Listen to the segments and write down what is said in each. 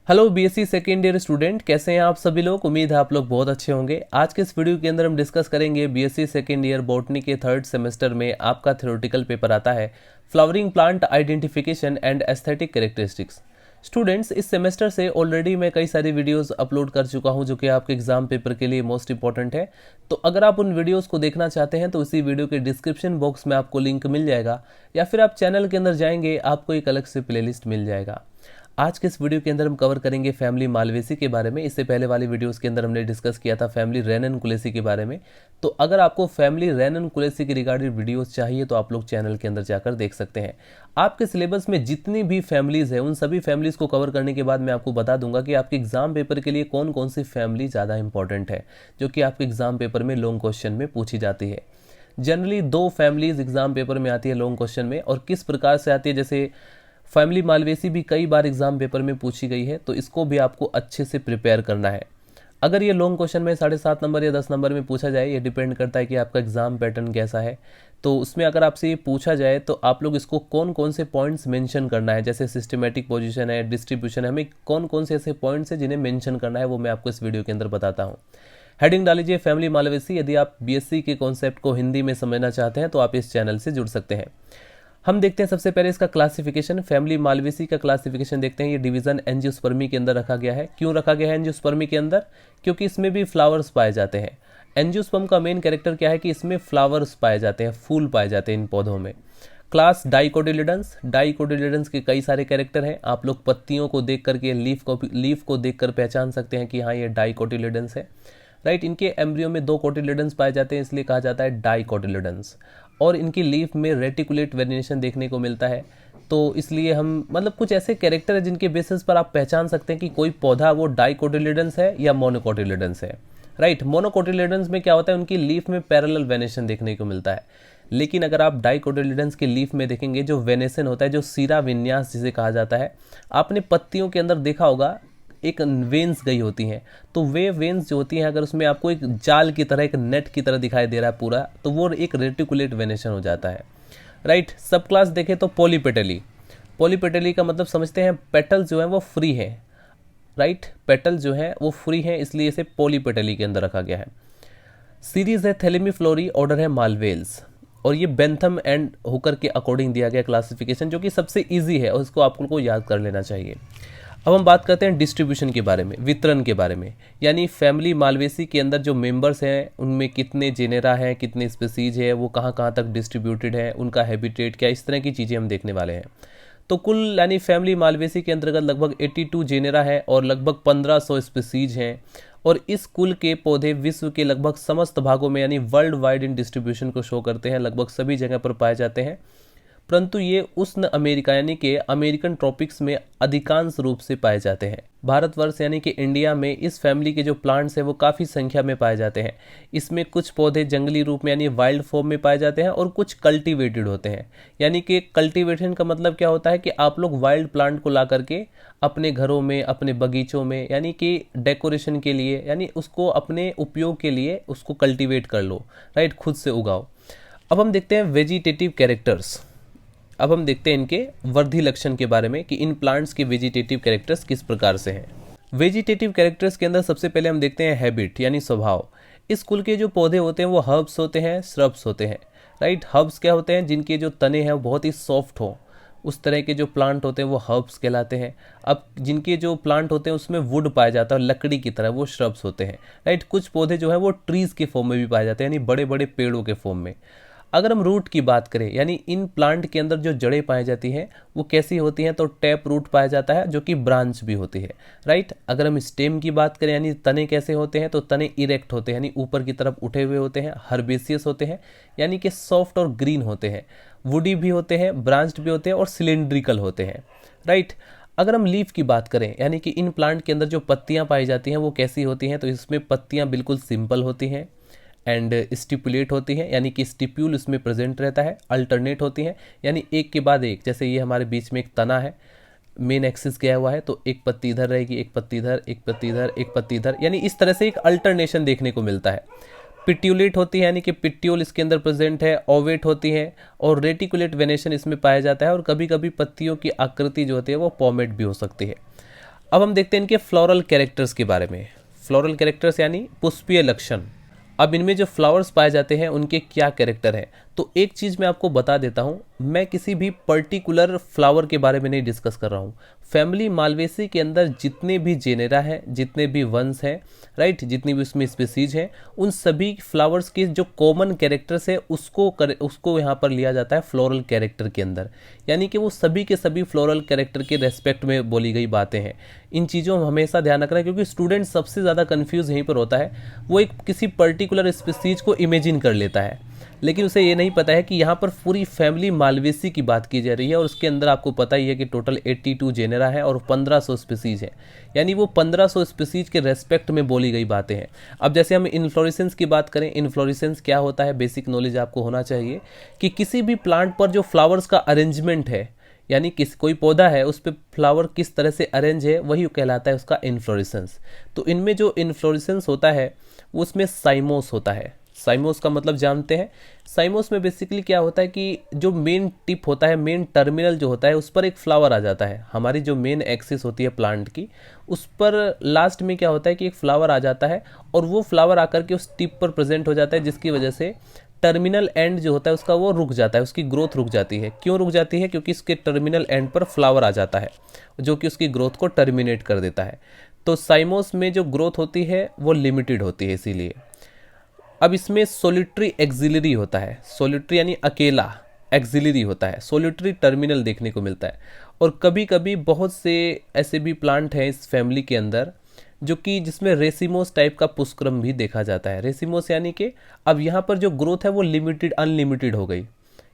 Hello BSc second year student, कैसे हैं आप सभी लोग। उम्मीद है आप लोग बहुत अच्छे होंगे। आज के इस वीडियो के अंदर हम डिस्कस करेंगे बीएससी सेकेंड ईयर बॉटनी के थर्ड सेमेस्टर में आपका थ्योरेटिकल पेपर आता है flowering plant identification and aesthetic characteristics. Students, इस सेमेस्टर से ऑलरेडी मैं कई सारी वीडियोस अपलोड कर चुका हूं जो कि आपके एग्जाम पेपर के लिए मोस्ट इंपॉर्टेंट है। तो अगर आप उन वीडियोस को देखना चाहते हैं तो इसी वीडियो के डिस्क्रिप्शन बॉक्स में आपको लिंक मिल जाएगा, या फिर आप चैनल के अंदर जाएंगे आपको एक अलग से प्लेलिस्ट मिल जाएगा। आज के इस वीडियो के अंदर हम कवर करेंगे फैमिली मालवेसी के बारे में। इससे पहले वाली वीडियोस के अंदर हमने डिस्कस किया था फैमिली रेनन कुलेसी के बारे में। तो अगर आपको फैमिली रेनन कुलेसी के रिगार्डेड वीडियोस चाहिए तो आप लोग चैनल के अंदर जाकर देख सकते हैं। आपके सिलेबस में जितनी भी फैमिलीज है उन सभी फैमिलीज को कवर करने के बाद मैं आपको बता दूंगा कि आपके एग्जाम पेपर के लिए कौन कौन सी फैमिली ज़्यादा इंपॉर्टेंट है जो कि आपके एग्जाम पेपर में लॉन्ग क्वेश्चन में पूछी जाती है। जनरली दो फैमिलीज एग्जाम पेपर में आती है लॉन्ग क्वेश्चन में, और किस प्रकार से आती है, जैसे फैमिली मालवेसी भी कई बार एग्जाम पेपर में पूछी गई है, तो इसको भी आपको अच्छे से प्रिपेयर करना है। अगर ये लॉन्ग क्वेश्चन में 7.5 नंबर या 10 नंबर में पूछा जाए, ये डिपेंड करता है कि आपका एग्जाम पैटर्न कैसा है। तो उसमें अगर आपसे ये पूछा जाए तो आप लोग इसको कौन कौन से पॉइंट्स मेंशन करना है, जैसे सिस्टमेटिक पोजीशन है, डिस्ट्रीब्यूशन है, हमें कौन कौन से ऐसे पॉइंट्स हैं जिन्हें मेंशन करना है, वो मैं आपको इस वीडियो के अंदर बताता हूँ। हेडिंग डाल लीजिए फैमिली मालवेसी। यदि आप बीएससी के कॉन्सेप्ट को हिंदी में समझना चाहते हैं तो आप इस चैनल से जुड़ सकते हैं। हम देखते हैं सबसे पहले इसका क्लासिफिकेशन। फैमिली मालवेसी का क्लासिफिकेशन देखते हैं। ये डिवीजन एंजियोस्पर्मी के अंदर रखा गया है। क्यों रखा गया है एंजियोस्पर्मी के अंदर? क्योंकि इसमें भी फ्लावर्स पाए जाते हैं। एंजियोस्पर्म का मेन कैरेक्टर क्या है कि इसमें फ्लावर्स पाए जाते हैं, फूल पाए जाते हैं इन पौधों में। क्लास डाइकोटिलिडन्स। डाइकोटिलिडन्स के कई सारे कैरेक्टर हैं। आप लोग पत्तियों को देख करके लीफ को देख कर पहचान सकते हैं कि हाँ ये डाइकोटिलिडन्स है। राइट, इनके एम्ब्रियो में 2 कोटिलिडन्स पाए जाते हैं, इसलिए कहा जाता है डाइकोटिलिडन्स। और इनकी लीफ में रेटिकुलेट वेरिनेशन देखने को मिलता है। तो इसलिए हम कुछ ऐसे कैरेक्टर है जिनके बेसिस पर आप पहचान सकते हैं कि कोई पौधा वो डाइकोटिलिडन्स है या मोनोकोटिलिडन्स है। राइट, मोनोकोटिलिडन्स में क्या होता है, उनकी लीफ में पैरेलल वेनेशन देखने को मिलता है। लेकिन अगर आप डाइकोटिलिडन्स की लीफ में देखेंगे, जो वेनेशन होता है, जो सीरा विन्यास जिसे कहा जाता है, आपने पत्तियों के अंदर देखा होगा एक वेन्स गई होती हैं। तो वे वेन्स जो होती हैं, अगर उसमें आपको एक जाल की तरह, एक नेट की तरह दिखाई दे रहा है पूरा, तो वो एक रेटिकुलेट वेनेशन हो जाता है। राइट, सब क्लास देखें तो पॉलीपेटली। पॉलीपेटली का मतलब समझते हैं, पेटल जो है वो फ्री है। राइट, पेटल जो है वो फ्री है, इसलिए इसे पॉलीपेटली के अंदर रखा गया है। सीरीज है थैलेमीफ्लोरी, ऑर्डर है मालवेल्स, और ये बेंथम एंड हुकर के अकॉर्डिंग दिया गया क्लासिफिकेशन, जो कि सबसे ईजी है और इसको आपको याद कर लेना चाहिए। अब हम बात करते हैं डिस्ट्रीब्यूशन के बारे में, वितरण के बारे में। यानी फैमिली मालवेसी के अंदर जो मेंबर्स हैं उनमें कितने जेनेरा हैं, कितने स्पीसीज है, वो कहाँ कहाँ तक डिस्ट्रीब्यूटेड है, उनका हैबिटेट क्या, इस तरह की चीज़ें हम देखने वाले हैं। तो कुल यानी फैमिली मालवेसी के अंतर्गत लगभग 82 जेनेरा है और लगभग 1500 स्पीसीज हैं। और इस कुल के पौधे विश्व के लगभग समस्त भागों में यानी वर्ल्ड वाइड इन डिस्ट्रीब्यूशन को शो करते हैं, लगभग सभी जगह पर पाए जाते हैं। परंतु ये उष्ण अमेरिका यानी कि अमेरिकन ट्रॉपिक्स में अधिकांश रूप से पाए जाते हैं। भारतवर्ष यानी कि इंडिया में इस फैमिली के जो प्लांट्स हैं वो काफ़ी संख्या में पाए जाते हैं। इसमें कुछ पौधे जंगली रूप में यानी वाइल्ड फॉर्म में पाए जाते हैं और कुछ कल्टीवेटेड होते हैं। यानी कि कल्टीवेशन का मतलब क्या होता है कि आप लोग वाइल्ड प्लांट को ला करके अपने घरों में, अपने बगीचों में, यानी कि डेकोरेशन के लिए, यानी उसको अपने उपयोग के लिए उसको कल्टीवेट कर लो। राइट, खुद से उगाओ। अब हम देखते हैं वेजिटेटिव कैरेक्टर्स। अब हम देखते हैं इनके वर्धी लक्षण के बारे में कि इन प्लांट्स के वेजिटेटिव कैरेक्टर्स किस प्रकार से हैं। वेजिटेटिव कैरेक्टर्स के अंदर सबसे पहले हम देखते हैं हैबिट यानी स्वभाव। इस कुल के जो पौधे होते हैं वो हर्ब्स होते हैं, श्रब्स होते हैं। राइट, हर्ब्स क्या होते हैं, जिनके जो तने हैं वो बहुत ही सॉफ्ट हो, उस तरह के जो प्लांट होते हैं वो हर्ब्स कहलाते हैं। अब जिनके जो प्लांट होते हैं उसमें वुड पाया जाता है, लकड़ी की तरह, वो श्रब्स होते हैं। राइट, कुछ पौधे जो है वो ट्रीज के फॉर्म में भी पाए जाते हैं, यानी बड़े बड़े पेड़ों के फॉर्म में। अगर हम रूट की बात करें, यानी इन प्लांट के अंदर जो जड़ें पाई जाती हैं वो कैसी होती हैं, तो टैप रूट पाया जाता है जो कि ब्रांच भी होती है। राइट, अगर हम स्टेम की बात करें यानी तने कैसे होते हैं, तो तने इरेक्ट होते हैं, यानी ऊपर की तरफ उठे हुए होते हैं, हर्बेसियस होते हैं, यानी कि सॉफ्ट और ग्रीन होते हैं, वुडी भी होते हैं, ब्रांच्ड भी होते हैं और सिलेंड्रिकल होते हैं। राइट, अगर हम लीफ की बात करें, यानी कि इन प्लांट के अंदर जो पत्तियां पाई जाती हैं वो कैसी होती हैं, तो इसमें पत्तियां बिल्कुल सिंपल होती हैं एंड स्टिपुलेट होती हैं, यानी कि स्टिप्यूल इसमें प्रेजेंट रहता है। अल्टरनेट होती हैं, यानी एक के बाद एक, जैसे ये हमारे बीच में एक तना है, मेन एक्सिस गया हुआ है, तो एक पत्ती इधर रहेगी, एक पत्ती इधर, एक पत्ती इधर, एक पत्ती इधर, यानी इस तरह से एक अल्टरनेशन देखने को मिलता है। पिट्यूलेट होती है, यानी कि पिट्यूल इसके अंदर प्रेजेंट है। ओवेट होती है और रेटिकुलेट वेनेशन इसमें पाया जाता है। और कभी कभी पत्तियों की आकृति जो होती है वो पॉमेट भी हो सकती है। अब हम देखते हैं इनके फ्लोरल कैरेक्टर्स के बारे में। फ्लोरल कैरेक्टर्स यानी पुष्पीय लक्षण। अब इनमें जो फ्लावर्स पाए जाते हैं उनके क्या कैरेक्टर हैं, तो एक चीज़ मैं आपको बता देता हूँ, मैं किसी भी पर्टिकुलर फ्लावर के बारे में नहीं डिस्कस कर रहा हूँ। फैमिली मालवेसी के अंदर जितने भी जेनेरा हैं, जितने भी वंश हैं, राइट, जितनी भी उसमें स्पीसीज हैं, उन सभी फ्लावर्स के जो कॉमन कैरेक्टर्स है उसको यहाँ पर लिया जाता है फ्लोरल कैरेक्टर के अंदर। यानी कि वो सभी के सभी फ्लोरल कैरेक्टर के रेस्पेक्ट में बोली गई बातें हैं। इन चीज़ों में हमेशा ध्यान रखना है, क्योंकि स्टूडेंट सबसे ज़्यादा कन्फ्यूज यहीं पर होता है। वो एक किसी पर्टिकुलर स्पीसीज को इमेजिन कर लेता है, लेकिन उसे ये नहीं पता है कि यहाँ पर पूरी फैमिली मालवेसी की बात की जा रही है, और उसके अंदर आपको पता ही है कि टोटल 82 जेनेरा है और 1500 स्पीसीज है। यानी वो 1500 स्पीसीज के रेस्पेक्ट में बोली गई बातें हैं। अब जैसे हम इन्फ्लोरेसेंस की बात करें, इन्फ्लोरेसेंस क्या होता है, बेसिक नॉलेज आपको होना चाहिए कि किसी भी प्लांट पर जो फ्लावर्स का अरेंजमेंट है, यानी कोई पौधा है उस पर फ्लावर किस तरह से अरेंज है, वही कहलाता है उसका इन्फ्लोरेसेंस। तो इनमें जो इन्फ्लोरेसेंस होता है उसमें साइमोस होता है। साइमोस का मतलब जानते हैं। साइमोस में बेसिकली क्या होता है कि जो मेन टिप होता है, मेन टर्मिनल जो होता है, उस पर एक फ्लावर आ जाता है। हमारी जो मेन एक्सिस होती है प्लांट की, उस पर लास्ट में क्या होता है कि एक फ्लावर आ जाता है, और वो फ्लावर आकर के उस टिप पर प्रेजेंट हो जाता है, जिसकी वजह से टर्मिनल एंड जो होता है उसका वो रुक जाता है, उसकी ग्रोथ रुक जाती है। क्यों रुक जाती है? क्योंकि इसके टर्मिनल एंड पर फ्लावर आ जाता है, जो कि उसकी ग्रोथ को टर्मिनेट कर देता है। तो साइमोस में जो ग्रोथ होती है वो लिमिटेड होती है, इसीलिए। अब इसमें सोलिटरी एक्सिलरी होता है। सोलिटरी यानी अकेला, एक्सिलरी होता है, सोलिटरी टर्मिनल देखने को मिलता है। और कभी कभी बहुत से ऐसे भी प्लांट हैं इस फैमिली के अंदर जो कि जिसमें रेसिमोस टाइप का पुष्पक्रम भी देखा जाता है। रेसिमोस यानी कि अब यहाँ पर जो ग्रोथ है वो लिमिटेड, अनलिमिटेड हो गई।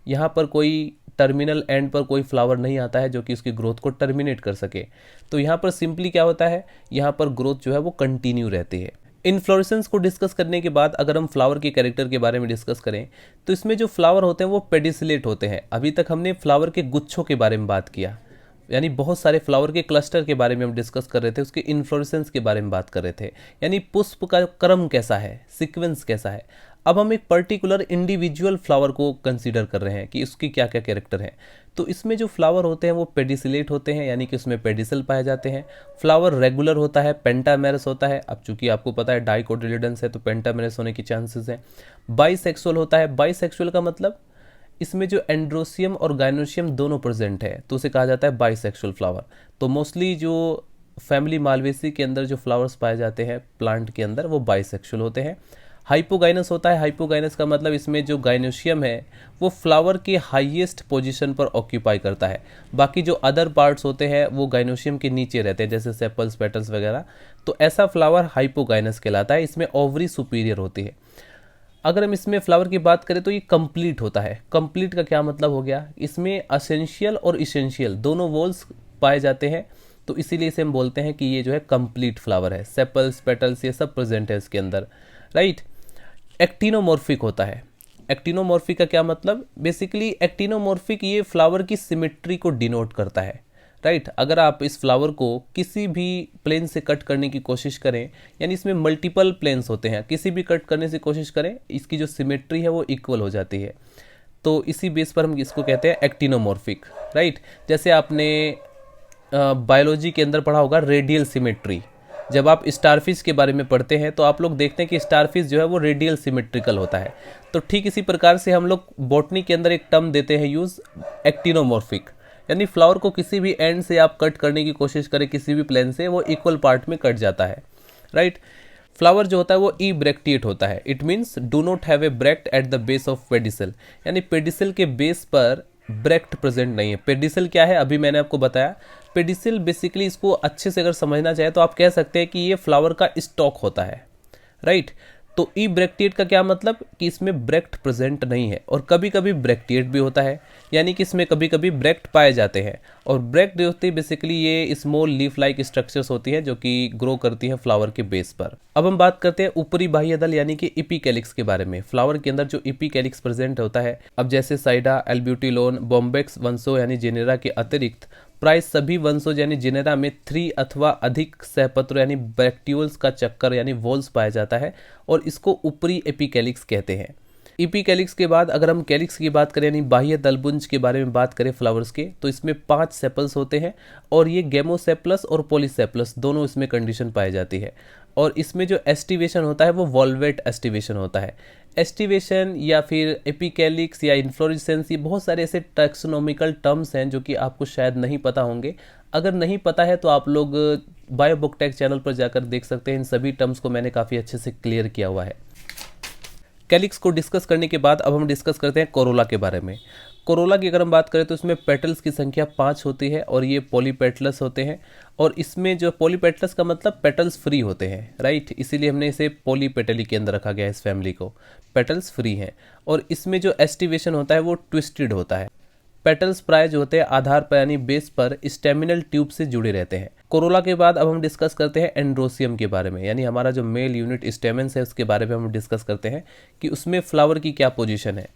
यहाँ पर कोई टर्मिनल एंड पर कोई फ्लावर नहीं आता है जो कि उसकी ग्रोथ को टर्मिनेट कर सके। तो यहाँ पर सिंपली क्या होता है, यहाँ पर ग्रोथ जो है वो कंटिन्यू रहती है। इन्फ्लोरेसेंस को डिस्कस करने के बाद अगर हम फ्लावर के कैरेक्टर के बारे में डिस्कस करें, तो इसमें जो फ्लावर होते हैं वो पेडिसिलेट होते हैं। अभी तक हमने फ्लावर के गुच्छों के बारे में बात किया, यानी बहुत सारे फ्लावर के क्लस्टर के बारे में हम डिस्कस कर रहे थे, उसके इन्फ्लोरेसेंस के बारे में बात कर रहे थे, यानी पुष्प का क्रम कैसा है, सीक्वेंस कैसा है। अब हम एक पर्टिकुलर इंडिविजुअल फ्लावर को कंसीडर कर रहे हैं कि उसकी क्या क्या कैरेक्टर है। तो इसमें जो फ्लावर होते हैं वो पेडिसिलेट होते हैं, यानी कि उसमें पेडिसल पाए जाते हैं। फ्लावर रेगुलर होता है, पेंटामेरस होता है। अब चूंकि आपको पता है डाइकोटिलेडन्स है तो पेंटामेरस होने की चांसेस हैं। बाइसेक्सुअल होता है। बाइसेक्सुअल का मतलब इसमें जो एंड्रोसियम और गाइनोसियम दोनों प्रेजेंट है, तो उसे कहा जाता है बाइसेक्सुअल फ्लावर। तो मोस्टली जो फैमिली मालवेसी के अंदर जो फ्लावर्स पाए जाते हैं प्लांट के अंदर वो बाइसेक्सुअल होते हैं। हाइपोगाइनस होता है। हाइपोगाइनस का मतलब इसमें जो गाइनोसियम है वो फ्लावर के हाईएस्ट पोजीशन पर ऑक्यूपाई करता है। बाकी जो अदर पार्ट्स होते हैं वो गाइनोसियम के नीचे रहते हैं, जैसे सेपल्स, पेटल्स वगैरह। तो ऐसा फ्लावर हाइपोगाइनस कहलाता है। इसमें ओवरी सुपीरियर होती है। अगर हम इसमें फ्लावर की बात करें तो ये कंप्लीट होता है। कंप्लीट का क्या मतलब हो गया, इसमें असेंशियल और इसेंशियल दोनों वॉल्स पाए जाते हैं, तो इसीलिए इसे हम बोलते हैं कि ये जो है कंप्लीट फ्लावर है। सेपल्स, पेटल्स ये सब प्रेजेंट है इसके अंदर, राइट। एक्टिनोमॉर्फिक होता है। एक्टिनोमॉर्फिक का क्या मतलब, बेसिकली एक्टिनोमॉर्फिक ये फ्लावर की सिमेट्री को डिनोट करता है, राइट। अगर आप इस फ्लावर को किसी भी प्लेन से कट करने की कोशिश करें, यानी इसमें मल्टीपल प्लेन्स होते हैं, किसी भी कट करने से कोशिश करें, इसकी जो सिमेट्री है वो इक्वल हो जाती है। तो इसी बेस पर हम इसको कहते हैं एक्टिनोमॉर्फिक, राइट। जैसे आपने बायोलॉजी के अंदर पढ़ा होगा रेडियल सिमेट्री। जब आप स्टारफिश के बारे में पढ़ते हैं तो आप लोग देखते हैं कि स्टारफिश जो है वो रेडियल सिमेट्रिकल होता है। तो ठीक इसी प्रकार से हम लोग बॉटनी के अंदर एक टर्म देते हैं यूज़, एक्टिनोमॉर्फिक, यानी फ्लावर को किसी भी एंड से आप कट करने की कोशिश करें, किसी भी प्लेन से, वो इक्वल पार्ट में कट जाता है, राइट। फ्लावर जो होता है वो ई ब्रैक्टिएट होता है। It means do not have a bract at the base of pedicel, यानी पेडिसल के बेस पर ब्रैक्ट प्रेजेंट नहीं है। पेडिसल क्या है अभी मैंने आपको बताया। पेडिसल बेसिकली इसको अच्छे से अगर समझना चाहे तो आप कह सकते हैं कि ये फ्लावर का स्टॉक होता है, राइट। तो ई ब्रैक्टिएट का क्या मतलब कि इसमें ब्रैक्ट प्रेजेंट नहीं है, और कभी कभी ब्रैक्टिएट भी होता है, यानी कि इसमें कभी कभी ब्रैक्ट पाए जाते हैं। और ब्रैक्ट जो होती है बेसिकली ये स्मॉल लीफ लाइक स्ट्रक्चर्स होती है जो कि ग्रो करती है फ्लावर के बेस पर। अब हम बात करते हैं ऊपरी बाह्य दल यानी कि इपिकैलिक्स के बारे में। फ्लावर के अंदर जो इपिकैलिक्स प्रेजेंट होता है, अब जैसे साइडा, एल्ब्यूटिलोन, बॉम्बेक्स वंशों यानी जेनेरा के अतिरिक्त प्राय सभी वंशों यानी जेनेरा में 3 अथवा अधिक सहपत्र यानी ब्रैक्टियोल्स का चक्कर यानी वॉल्स पाया जाता है, और इसको ऊपरी एपिकैलिक्स कहते हैं। इपीकैलिक्स के बाद अगर हम कैलिक्स की बात करें यानी बाह्य दलपुंज के बारे में बात करें फ्लावर्स के, तो इसमें 5 सेपल्स होते हैं और ये गेमोसेप्लस और पॉलीसेप्लस दोनों इसमें कंडीशन पाई जाती है। और इसमें जो एस्टिवेशन होता है वो वॉल्वेट एस्टिवेशन होता है। एस्टिवेशन या फिर एपिकैलिक्स या इन्फ्लोरेसेंस, ये बहुत सारे ऐसे टैक्सोनॉमिकल टर्म्स हैं जो कि आपको शायद नहीं पता होंगे। अगर नहीं पता है तो आप लोग बायो बुकटेक चैनल पर जाकर देख सकते हैं। इन सभी टर्म्स को मैंने काफ़ी अच्छे से क्लियर किया हुआ है। कैलिक्स को डिस्कस करने के बाद अब हम डिस्कस करते हैं कोरोला के बारे में। कोरोला की अगर हम बात करें तो इसमें पेटल्स की संख्या 5 होती है और ये पॉलीपेटलस होते हैं। और इसमें जो पॉलीपेटलस का मतलब पेटल्स फ्री होते हैं, राइट, इसीलिए हमने इसे पॉलीपेटली के अंदर रखा गया है। इस फैमिली को पेटल्स फ्री हैं। और इसमें जो एस्टिवेशन होता है वो ट्विस्टेड होता है। पेटल्स प्राय जो होते हैं आधार पर यानी बेस पर स्टेमिनल ट्यूब से जुड़े रहते हैं। कोरोला के बाद अब हम डिस्कस करते हैं एंड्रोसियम के बारे में, यानी हमारा जो मेल यूनिट स्टेमेंस है उसके बारे में हम डिस्कस करते हैं कि उसमें फ्लावर की क्या पोजीशन है।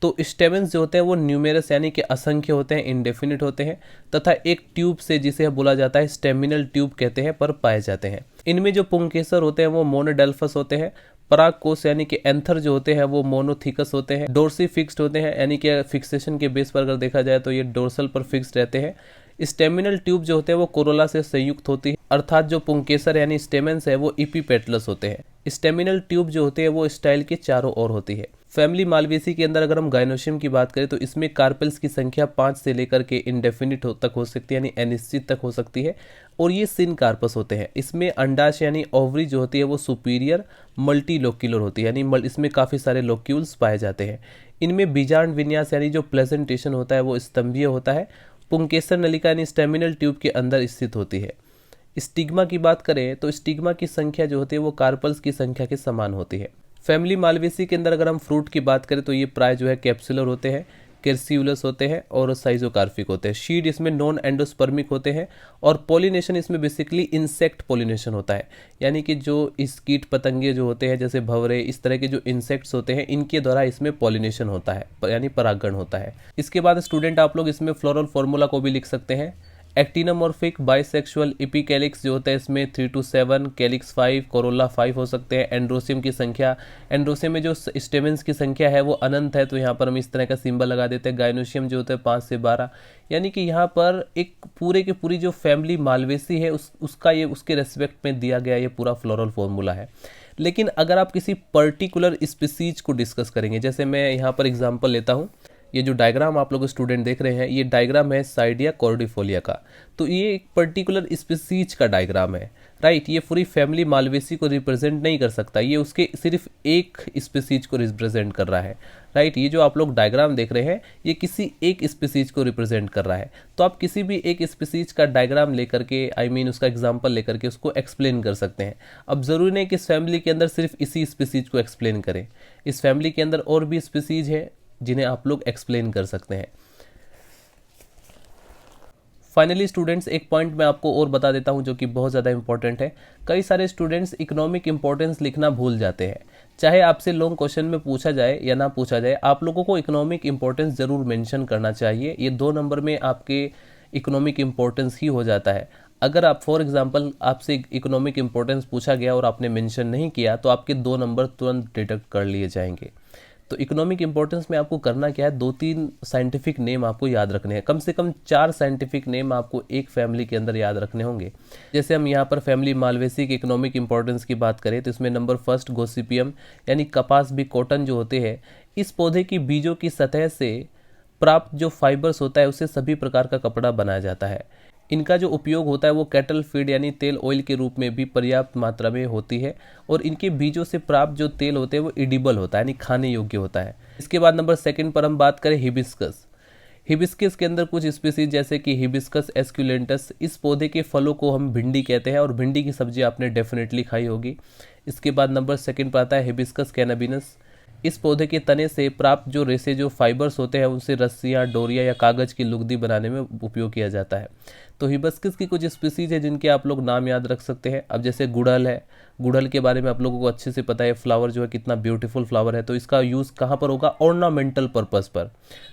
तो स्टेमेंस जो होते हैं वो न्यूमेरस यानी कि असंख्य होते हैं, इंडेफिनिट होते हैं, तथा एक ट्यूब से जिसे बोला जाता है स्टेमिनल ट्यूब कहते हैं पर पाए जाते हैं। इनमें जो पुंकेसर होते हैं वो मोनोडेल्फस होते हैं। पराग कोष यानी कि एंथर जो होते हैं वो मोनोथिकस होते हैं। डोर्सी फिक्स्ड होते हैं, यानी कि फिक्सेशन के बेस पर अगर देखा जाए तो ये डोर्सल पर फिक्स्ड रहते हैं। स्टेमिनल ट्यूब जो होते हैं वो कोरोला से संयुक्त होती है, अर्थात जो पुंकेसर यानी स्टेमेंस है वो इपीपेटलस होते हैं। स्टेमिनल ट्यूब जो होते हैं वो स्टाइल के चारों ओर होती है। फैमिली मालवेसी के अंदर अगर हम गायनोशियम की बात करें तो इसमें कार्पेल्स की संख्या 5 से लेकर के इंडेफिनिट तक हो सकती है, यानी अनिश्चित तक हो सकती है। और ये सिन कार्पस होते हैं। इसमें अंडाशय यानी ओवरी जो होती है वो सुपीरियर मल्टी लोक्यूलर होती है, यानी इसमें काफ़ी सारे लोक्यूल्स पाए जाते हैं। इनमें बीजांड विन्यास यानी जो प्लेजेंटेशन होता है वो स्तंभीय होता है। पुंकेसर नलिका यानी स्टेमिनल ट्यूब के अंदर स्थित होती है। स्टिग्मा की बात करें तो स्टिग्मा की संख्या जो होती है वो कार्पल्स की संख्या के समान होती है। फैमिली मालवेसी के अंदर अगर हम फ्रूट की बात करें तो ये प्राय जो है कैप्सुलर होते हैं, कैर्सियुलस होते हैं और साइजोकार्पिक होते हैं। शीड इसमें नॉन एंडोस्पर्मिक होते हैं। और पॉलिनेशन इसमें बेसिकली इंसेक्ट पॉलिनेशन होता है, यानी कि जो इस कीट पतंगे जो होते हैं जैसे भंवरे, इस तरह के जो इंसेक्ट्स होते हैं इनके द्वारा इसमें पॉलिनेशन होता है, यानी परागण होता है। इसके बाद स्टूडेंट आप लोग इसमें फ्लोरल फॉर्मूला को भी लिख सकते हैं। एक्टिनोमॉर्फिक बाइसेक्सुअल इपीकैलिक्स जो होता है इसमें 3 to 7, कैलिक्स 5, कोरोला 5 हो सकते हैं। एंड्रोसियम की संख्या, एंड्रोसियम में जो स्टेमेंस की संख्या है वो अनंत है, तो यहाँ पर हम इस तरह का सिंबल लगा देते हैं। गायनोशियम जो होता है 5 से 12, यानी कि यहाँ पर एक पूरे की पूरी जो फैमिली मालवेसी है उसके रेस्पेक्ट में दिया गया ये पूरा फ्लोरल फॉर्मूला है। लेकिन अगर आप किसी पर्टिकुलर स्पीसीज को डिस्कस करेंगे, जैसे मैं यहाँ पर एग्जाम्पल लेता हूँ, ये जो डायग्राम आप लोग स्टूडेंट देख रहे हैं ये डायग्राम है साइडिया कॉर्डिफोलिया का। तो ये एक पर्टिकुलर स्पीसीज का डायग्राम है, राइट। ये पूरी फैमिली मालवेसी को रिप्रेजेंट नहीं कर सकता, ये उसके सिर्फ एक स्पीसीज को रिप्रेजेंट कर रहा है, राइट। ये जो आप लोग डायग्राम देख रहे हैं ये किसी एक स्पीसीज को रिप्रेजेंट कर रहा है। तो आप किसी भी एक स्पीसीज का डायग्राम लेकर के उसका एग्जाम्पल लेकर के उसको एक्सप्लेन कर सकते हैं। अब जरूरी नहीं कि इस फैमिली के अंदर सिर्फ इसी स्पीसीज को एक्सप्लेन करें, इस फैमिली के अंदर और भी स्पीसीज है जिन्हें आप लोग एक्सप्लेन कर सकते हैं। फाइनली स्टूडेंट्स एक पॉइंट मैं आपको और बता देता हूं जो कि बहुत ज़्यादा इंपॉर्टेंट है। कई सारे स्टूडेंट्स इकोनॉमिक इंपॉर्टेंस लिखना भूल जाते हैं। चाहे आपसे लॉन्ग क्वेश्चन में पूछा जाए या ना पूछा जाए, आप लोगों को इकोनॉमिक इंपॉर्टेंस जरूर मेंशन करना चाहिए। ये 2 नंबर में आपके इकोनॉमिक इंपॉर्टेंस ही हो जाता है। अगर आप फॉर एग्जांपल आपसे इकोनॉमिक इंपॉर्टेंस पूछा गया और आपने मेंशन नहीं किया तो आपके 2 नंबर तुरंत डिडक्ट कर लिए जाएंगे। तो इकोनॉमिक इंपॉर्टेंस में आपको करना क्या है, 2-3 साइंटिफिक नेम आपको याद रखने हैं। कम से कम 4 साइंटिफिक नेम आपको एक फैमिली के अंदर याद रखने होंगे। जैसे हम यहाँ पर फैमिली मालवेसी के इकोनॉमिक इंपॉर्टेंस की बात करें तो इसमें नंबर 1 गोसिपियम यानी कपास भी कॉटन जो होते हैं, इस पौधे की बीजों की सतह से प्राप्त जो फाइबर्स होता है उससे सभी प्रकार का कपड़ा बनाया जाता है। इनका जो उपयोग होता है वो कैटल फीड यानी तेल ऑयल के रूप में भी पर्याप्त मात्रा में होती है। और इनके बीजों से प्राप्त जो तेल होते हैं वो एडिबल होता है, यानी खाने योग्य होता है। इसके बाद नंबर 2 पर हम बात करें हिबिस्कस। हिबिस्कस के अंदर कुछ स्पीसीज जैसे कि हिबिस्कस एस्कुलेंटस, इस पौधे के फलों को हम भिंडी कहते हैं और भिंडी की सब्जी आपने डेफिनेटली खाई होगी। इसके बाद नंबर 2 पर आता है हिबिस्कस कैनाबिनस। इस पौधे के तने से प्राप्त जो रेसे जो फाइबर्स होते हैं उनसे रस्सियाँ, डोरियाँ या कागज़ की लुगदी बनाने में उपयोग किया जाता है। तो हिबिस्कस की कुछ स्पीसीज है जिनके आप लोग नाम याद रख सकते हैं। अब जैसे गुड़हल है, गुड़हल के बारे में आप लोगों को अच्छे से पता है, फ्लावर जो है कितना ब्यूटीफुल फ्लावर है। तो इसका यूज़ कहाँ पर होगा? ऑर्नामेंटल पर्पस पर,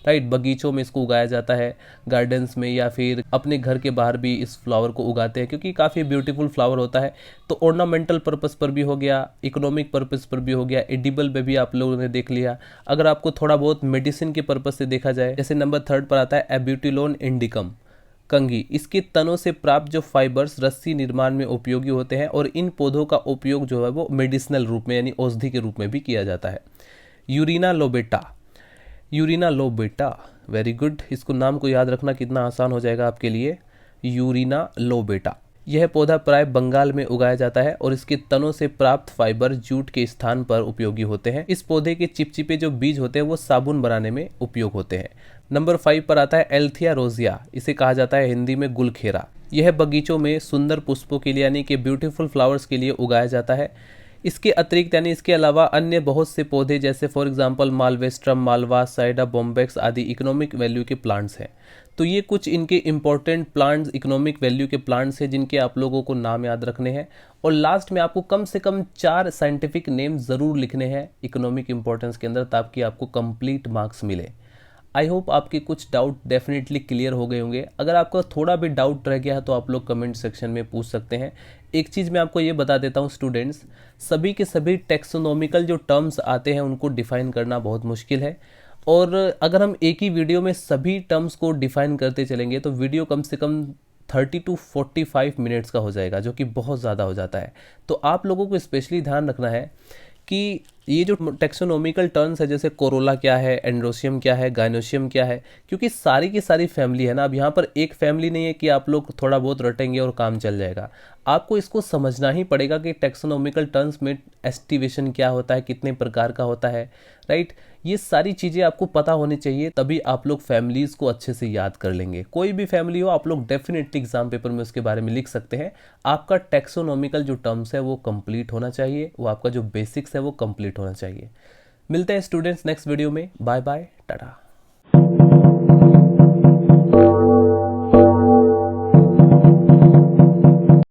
राइट। बगीचों में इसको उगाया जाता है, गार्डन्स में, या फिर अपने घर के बाहर भी इस फ्लावर को उगाते हैं क्योंकि काफ़ी ब्यूटीफुल फ्लावर होता है। तो ऑर्नामेंटल पर्पस पर भी हो गया, इकोनॉमिक पर्पस पर भी हो गया, एडिबल में भी आप लोगों ने देख लिया। अगर आपको थोड़ा बहुत मेडिसिन के पर्पस से देखा जाए, जैसे नंबर 3 पर आता है एब्यूटिलोन इंडिकम, कंघी। इसके तनों से प्राप्त जो फाइबर्स रस्सी निर्माण में उपयोगी होते हैं और इन पौधों का उपयोग जो है वो मेडिसिनल रूप में यानी औषधि के रूप में भी किया जाता है। यूरिना लोबेटा, यूरिना लोबेटा, वेरी गुड। इसको नाम को याद रखना कितना आसान हो जाएगा आपके लिए, यूरिना लोबेटा। यह पौधा प्राय बंगाल में उगाया जाता है और इसके तनों से प्राप्त फाइबर जूट के स्थान पर उपयोगी होते हैं। इस पौधे के चिपचिपे जो बीज होते हैं वो साबुन बनाने में उपयोग होते हैं। नंबर 5 पर आता है एल्थिया रोजिया, इसे कहा जाता है हिंदी में गुलखेरा। यह बगीचों में सुंदर पुष्पों के लिए यानी कि ब्यूटीफुल फ्लावर्स के लिए उगाया जाता है। इसके अतिरिक्त यानी इसके अलावा अन्य बहुत से पौधे जैसे फॉर एग्जांपल मालवेस्ट्रम, मालवा, साइडा, बॉम्बेक्स आदि इकोनॉमिक वैल्यू के प्लांट्स हैं। तो ये कुछ इनके इंपॉर्टेंट प्लांट्स, इकोनॉमिक वैल्यू के प्लांट्स हैं जिनके आप लोगों को नाम याद रखने हैं। और लास्ट में आपको कम से कम 4 साइंटिफिक नेम ज़रूर लिखने हैं इकोनॉमिक इंपॉर्टेंस के अंदर, ताकि आपको कंप्लीट मार्क्स मिले। आई होप आपके कुछ डाउट डेफिनेटली क्लियर हो गए होंगे। अगर आपका थोड़ा भी डाउट रह गया है तो आप लोग कमेंट सेक्शन में पूछ सकते हैं। एक चीज़ मैं आपको ये बता देता हूँ स्टूडेंट्स, सभी के सभी टेक्सोनॉमिकल जो टर्म्स आते हैं उनको डिफ़ाइन करना बहुत मुश्किल है। और अगर हम एक ही वीडियो में सभी टर्म्स को डिफ़ाइन करते चलेंगे तो वीडियो कम से कम 30 to 45 मिनट्स का हो जाएगा, जो कि बहुत ज़्यादा हो जाता है। तो आप लोगों को स्पेशली ध्यान रखना है कि ये जो टेक्सोनॉमिकल टर्म्स है, जैसे कोरोला क्या है, एंड्रोशियम क्या है, गायनोशियम क्या है, क्योंकि सारी की सारी फैमिली है ना। अब यहाँ पर एक फैमिली नहीं है कि आप लोग थोड़ा बहुत रटेंगे और काम चल जाएगा। आपको इसको समझना ही पड़ेगा कि टेक्सोनॉमिकल टर्म्स में एस्टिवेशन क्या होता है, कितने प्रकार का होता है, राइट। ये सारी चीज़ें आपको पता होनी चाहिए, तभी आप लोग फैमिलीज़ को अच्छे से याद कर लेंगे। कोई भी फैमिली हो, आप लोग डेफिनेटली एग्जाम पेपर में उसके बारे में लिख सकते हैं। आपका टेक्सोनॉमिकल जो टर्म्स है वो कंप्लीट होना चाहिए, वो आपका जो बेसिक्स है वो कंप्लीट होना चाहिए। मिलते हैं स्टूडेंट्स नेक्स्ट वीडियो में। Bye bye, Tata.